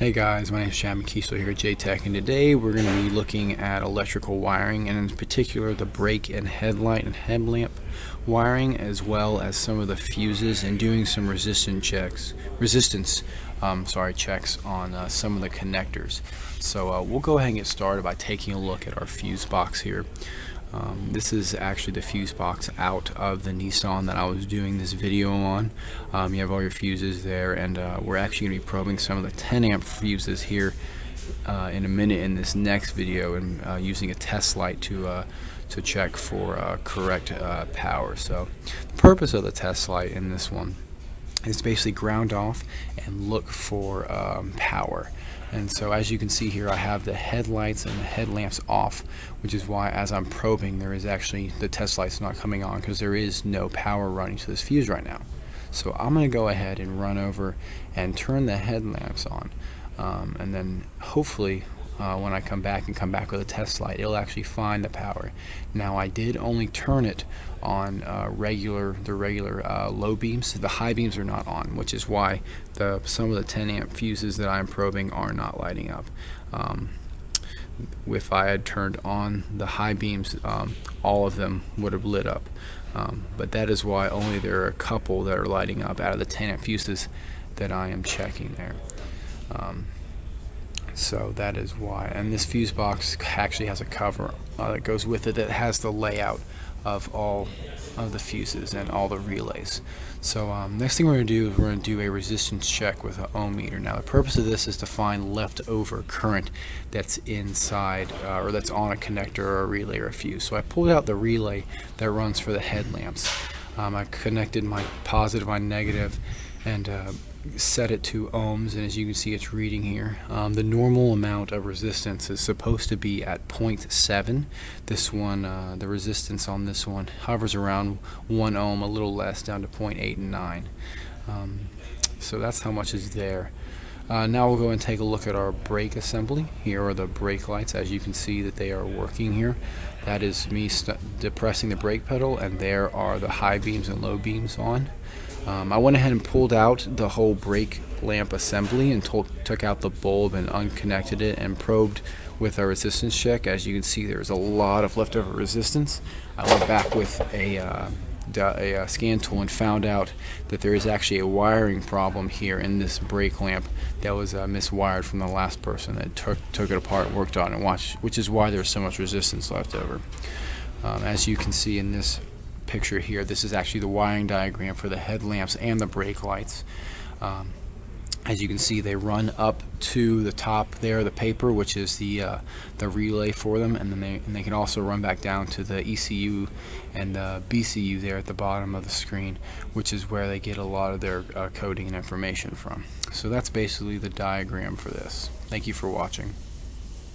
Hey guys, my name is Chad McKeesler here at JTECH, and today we're going to be looking at electrical wiring, and in particular the brake and headlight and headlamp wiring, as well as some of the fuses, and doing some resistance checks on some of the connectors. So we'll go ahead and get started by taking a look at our fuse box here. This is actually the fuse box out of the Nissan that I was doing this video on. You have all your fuses there, and we're actually going to be probing some of the 10 amp fuses here in a minute in this next video, and using a test light to check for correct power. So the purpose of the test light in this one is basically ground off and look for power. And so as you can see here, I have the headlights and the headlamps off, which is why as I'm probing there is actually the test lights not coming on, because there is no power running to this fuse right now. So I'm going to go ahead and run over and turn the headlamps on, and then hopefully when I come back with a test light, it'll actually find the power. Now I did only turn it on the regular low beams. The high beams are not on, which is why some of the 10 amp fuses that I'm probing are not lighting up. If I had turned on the high beams, all of them would have lit up. But that is why only there are a couple that are lighting up out of the 10 amp fuses that I am checking there. So that is why. And this fuse box actually has a cover that goes with it that has the layout of all of the fuses and all the relays. So next thing we're going to do is we're going to do a resistance check with an ohm meter. Now the purpose of this is to find leftover current that's inside or that's on a connector or a relay or a fuse. So I pulled out the relay that runs for the headlamps. I connected my positive, my negative, and set it to ohms, and as you can see it's reading here. The normal amount of resistance is supposed to be at 0.7. This one, the resistance on this one hovers around 1 ohm, a little less, down to 0.89. So that's how much is there. Now we'll go and take a look at our brake assembly. Here are the brake lights. As you can see that they are working here. That is me depressing the brake pedal, and there are the high beams and low beams on. I went ahead and pulled out the whole brake lamp assembly and took out the bulb and unconnected it and probed with a resistance check. As you can see, there's a lot of leftover resistance. I went back with a scan tool and found out that there is actually a wiring problem here in this brake lamp that was miswired from the last person that took it apart, worked on it, which is why there's so much resistance left over. As you can see in this picture here, this is actually the wiring diagram for the headlamps and the brake lights. As you can see, they run up to the top there, the paper, which is the relay for them, and then they can also run back down to the ECU and the BCU there at the bottom of the screen, which is where they get a lot of their coding and information from. So that's basically the diagram for this. Thank you for watching.